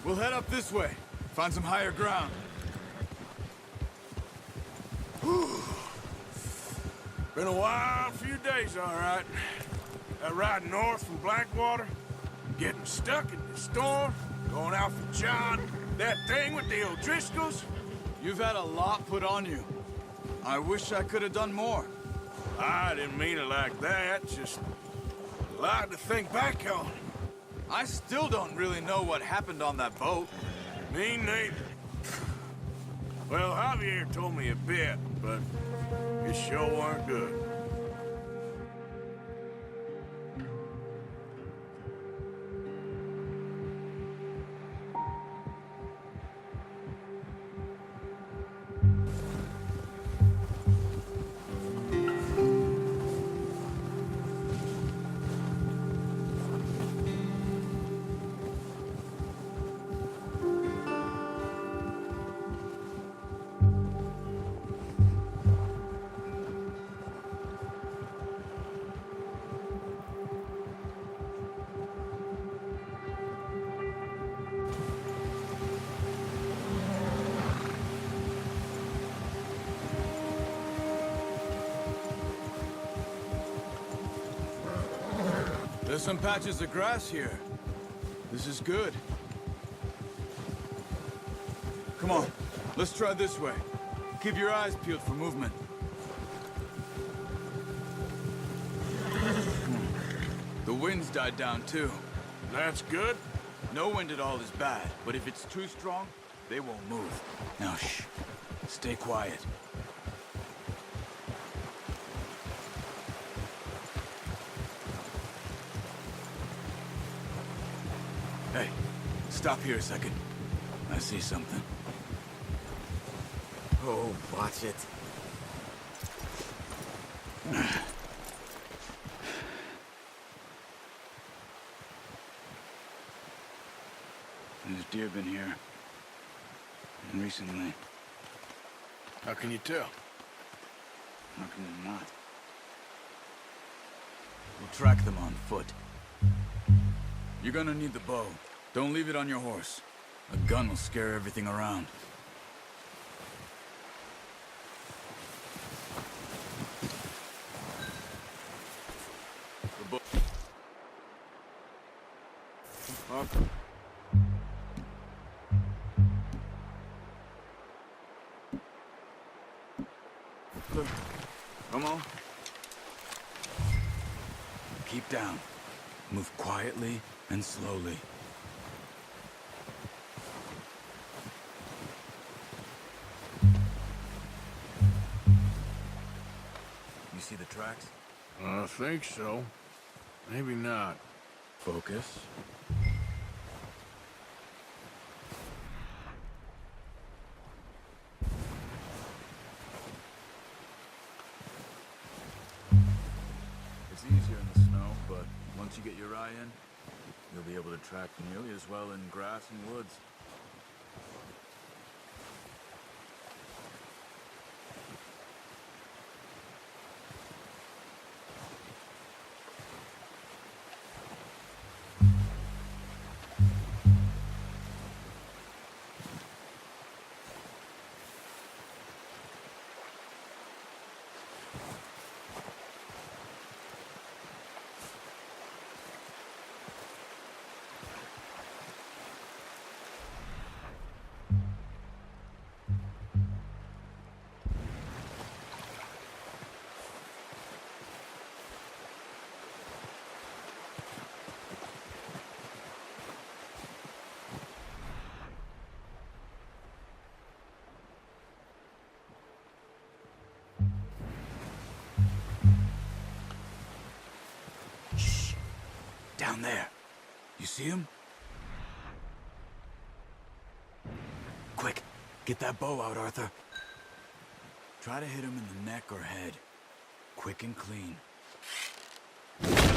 We'll head up this way. Find some higher ground. Been a wild few days, all right. That ride north from Blackwater, getting stuck in the storm, going out for John, that thing with the O'Driscolls. You've had a lot put on you. I wish I could have done more. I didn't mean it like that, just a lot to think back on. I still don't really know what happened on that boat. Me neither. Well, Javier told me a bit, but it sure weren't good. There's some patches of grass here. This is good. Come on, let's try this way. Keep your eyes peeled for movement. The wind's died down too. That's good. No wind at all is bad, but if it's too strong, they won't move. Now shh, stay quiet. Hey, stop here a second. I see something. Oh, watch it. There's deer been here. And recently. How can you tell? How can you not? We'll track them on foot. You're gonna need the bow. Don't leave it on your horse. A gun will scare everything around. The bow. Up. Look. Come on. Keep down. Move quietly and slowly. You see the tracks? I think so. Maybe not. Focus. It's easier in the snow, but once you get your eye in, you'll be able to track nearly as well in grass and woods. Down there. You see him? Quick, get that bow out, Arthur. Try to hit him in the neck or head. Quick and clean. Good shot.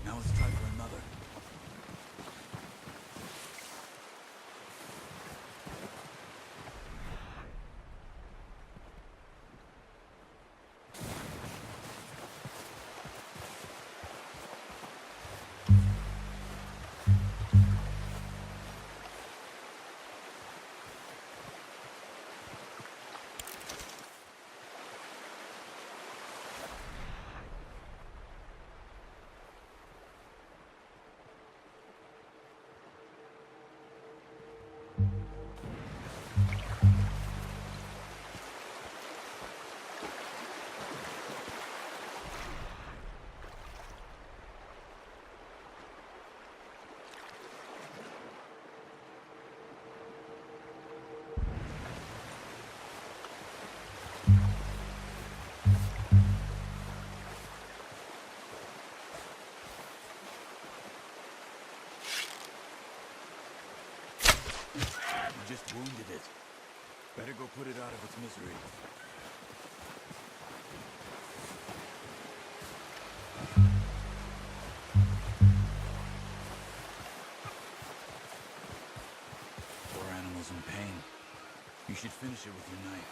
Now let's try for another. You just wounded it. Better go put it out of its misery. Poor animal's in pain. You should finish it with your knife.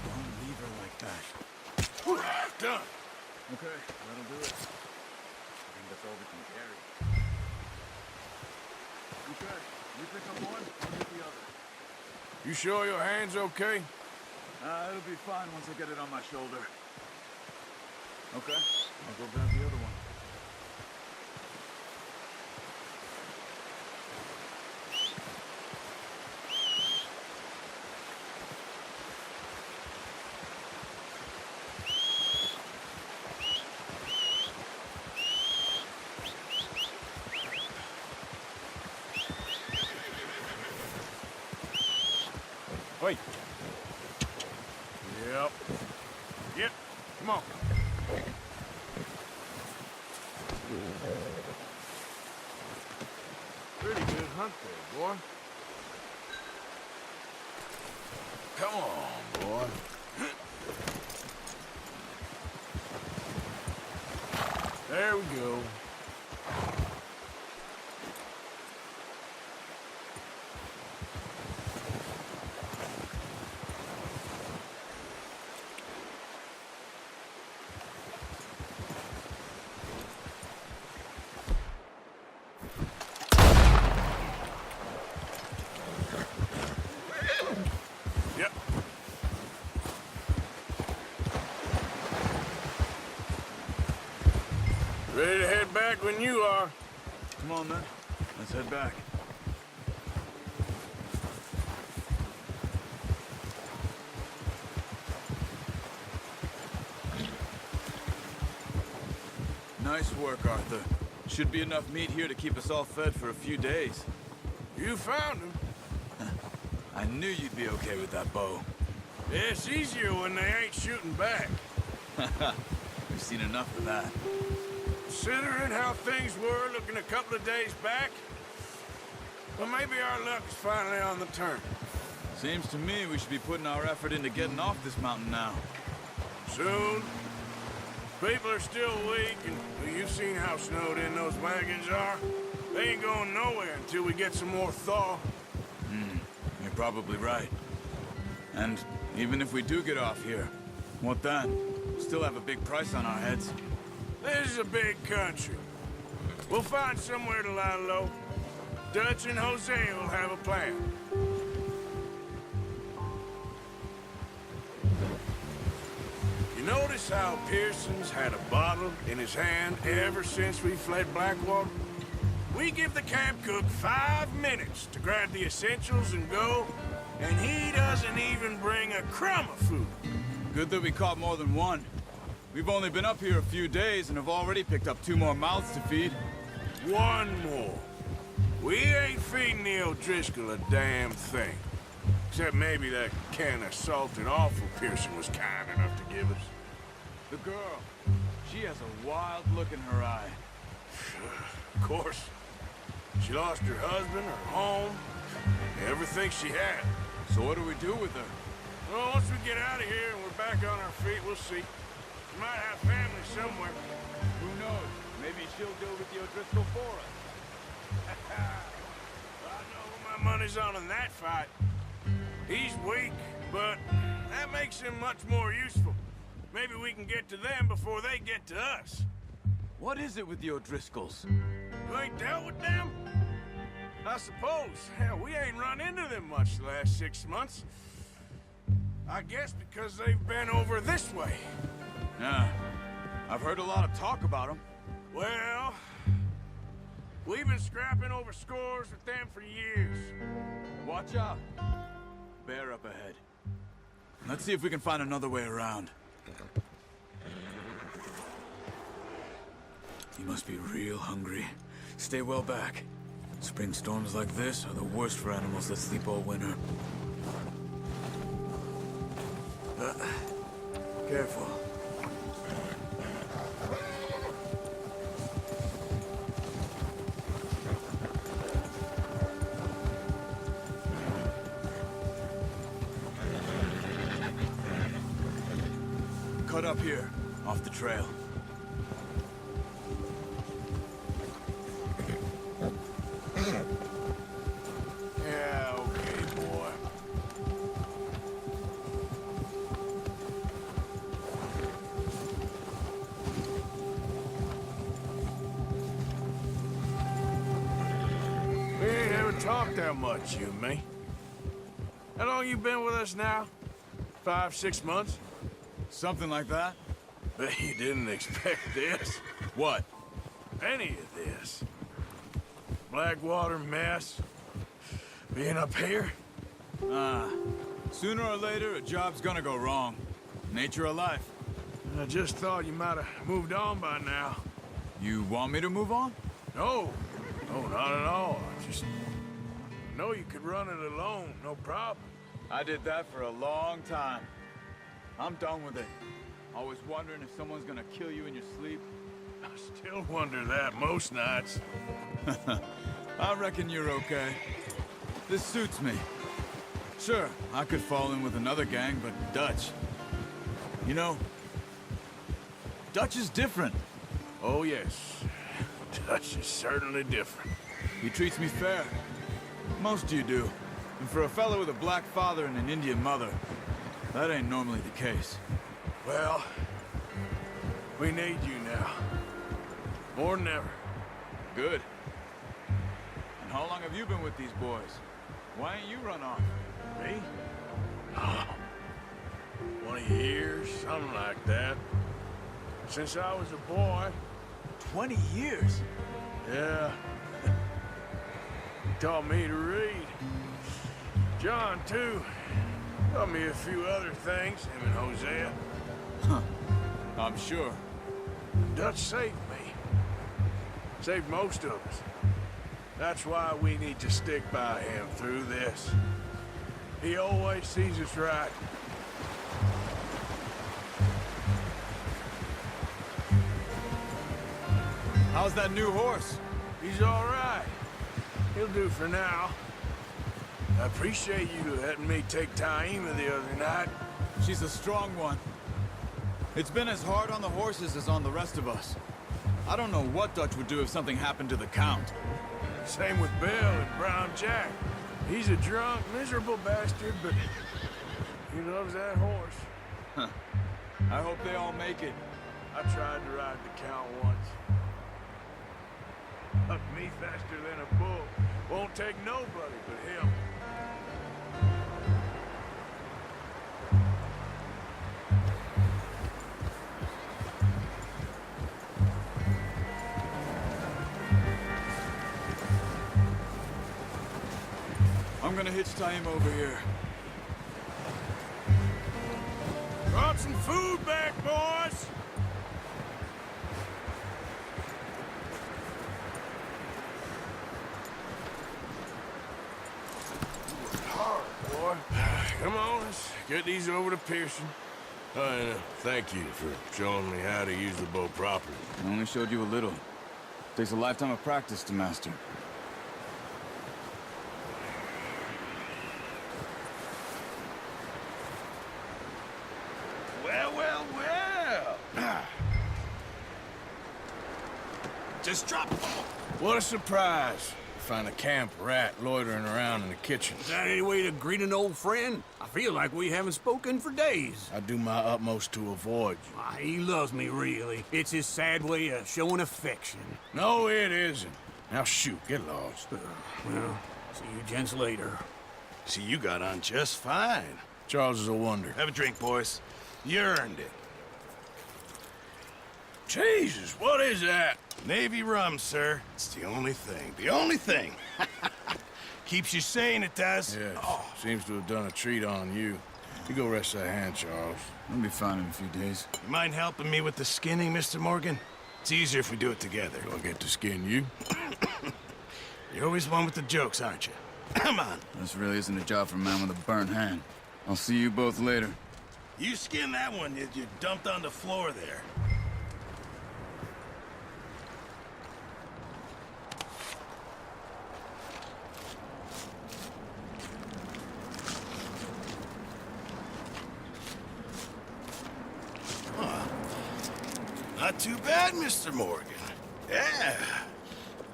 Don't leave her like that. Done. Okay, that'll do it. I think that's all we can carry. Okay, you pick up one, I'll get the other. You sure your hand's okay? It'll be fine once I get it on my shoulder. Okay, I'll go grab the other one. Wait. Yep. Yep. Come on. Pretty good hunt there, boy. Come on, boy. There we go. Yep. Ready to head back when you are. Come on, then. Let's head back. Nice work, Arthur. Should be enough meat here to keep us all fed for a few days. You found him. I knew you'd be okay with that bow. It's easier when they ain't shooting back. We've seen enough of that. Considering how things were looking a couple of days back, well, maybe our luck is finally on the turn. Seems to me we should be putting our effort into getting off this mountain now. Soon. People are still weak, and well, you've seen how snowed in those wagons are. They ain't going nowhere until we get some more thaw. You're probably right. And even if we do get off here, what then? Still have a big price on our heads. This is a big country. We'll find somewhere to lie low. Dutch and Jose will have a plan. You notice how Pearson's had a bottle in his hand ever since we fled Blackwater? We give the camp cook 5 minutes to grab the essentials and go, and he doesn't even bring a crumb of food. Good that we caught more than one. We've only been up here a few days and have already picked up 2 more mouths to feed. One more. We ain't feeding the O'Driscoll a damn thing. Except maybe that can of salted offal Pearson was kind enough to give us. The girl, she has a wild look in her eye. Of course. She lost her husband, her home, everything she had. So what do we do with her? Well, once we get out of here and we're back on our feet, we'll see. She might have family somewhere. Who knows? Maybe she'll deal with the O'Driscoll for us. I know who my money's on that fight. He's weak, but that makes him much more useful. Maybe we can get to them before they get to us. What is it with the O'Driscolls? You ain't dealt with them? I suppose. Hell, we ain't run into them much the last 6 months. I guess because they've been over this way. Yeah, I've heard a lot of talk about them. Well, we've been scrapping over scores with them for years. Watch out. Bear up ahead. Let's see if we can find another way around. You must be real hungry. Stay well back. Spring storms like this are the worst for animals that sleep all winter. Careful. Cut up here, off the trail. Yeah, okay, boy. We ain't ever talked that much, you and me. How long you been with us now? 5, 6 months? Something like that? Bet you didn't expect this. What? Any of this. Blackwater mess. Being up here. Sooner or later, a job's gonna go wrong. Nature of life. I just thought you might have moved on by now. You want me to move on? No, not at all. I just know you could run it alone, no problem. I did that for a long time. I'm done with it. Always wondering if someone's gonna kill you in your sleep. I still wonder that most nights. I reckon you're okay. This suits me. Sure, I could fall in with another gang, but Dutch... You know, Dutch is different. Oh, yes. Dutch is certainly different. He treats me fair. Most of you do. And for a fellow with a black father and an Indian mother, that ain't normally the case. Well, we need you now. More than ever. Good. And how long have you been with these boys? Why ain't you run off? Me? Oh, 20 years, something like that. Since I was a boy. 20 years? Yeah. He taught me to read. John, too. Taught me a few other things, him and Hosea. Huh. I'm sure. Dutch saved me. Saved most of us. That's why we need to stick by him through this. He always sees us right. How's that new horse? He's all right. He'll do for now. I appreciate you letting me take Taima the other night. She's a strong one. It's been as hard on the horses as on the rest of us. I don't know what Dutch would do if something happened to the Count. Same with Bill and Brown Jack. He's a drunk, miserable bastard, but he loves that horse. Huh. I hope they all make it. I tried to ride the Count once. Up me faster than a bull. Won't take nobody but him. I'm gonna hitch Taima over here. Brought some food back, boys! Hard, boy. Come on, let's get these over to Pearson. And thank you for showing me how to use the bow properly. I only showed you a little. Takes a lifetime of practice to master. Well. Just drop it. What a surprise. Find a camp rat loitering around in the kitchen. Is that any way to greet an old friend? I feel like we haven't spoken for days. I do my utmost to avoid you. Ah, he loves me, really. It's his sad way of showing affection. No, it isn't. Now shoot, get lost. Well, see you gents later. See, you got on just fine. Charles is a wonder. Have a drink, boys. You earned it. Jesus, what is that? Navy rum, sir. It's the only thing. The only thing. Keeps you sane, it does. Yes, seems to have done a treat on you. You go rest that hand, Charles. I'll be fine in a few days. You mind helping me with the skinning, Mr. Morgan? It's easier if we do it together. Do I get to skin you? You're always one with the jokes, aren't you? Come on. This really isn't a job for a man with a burnt hand. I'll see you both later. You skin that one you dumped on the floor there. Not too bad, Mr. Morgan. Yeah.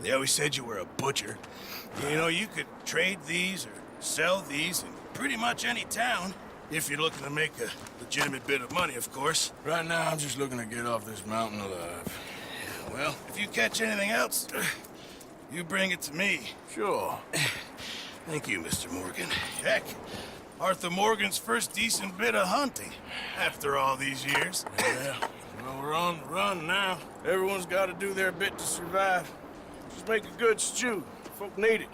They always said you were a butcher. You know, you could trade these or sell these in pretty much any town. If you're looking to make a legitimate bit of money, of course. Right now, I'm just looking to get off this mountain alive. Well, if you catch anything else, you bring it to me. Sure. Thank you, Mr. Morgan. Heck, Arthur Morgan's first decent bit of hunting after all these years. Yeah. Well, we're on the run now. Everyone's got to do their bit to survive. Just make a good stew. Folk need it.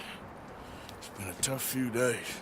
It's been a tough few days.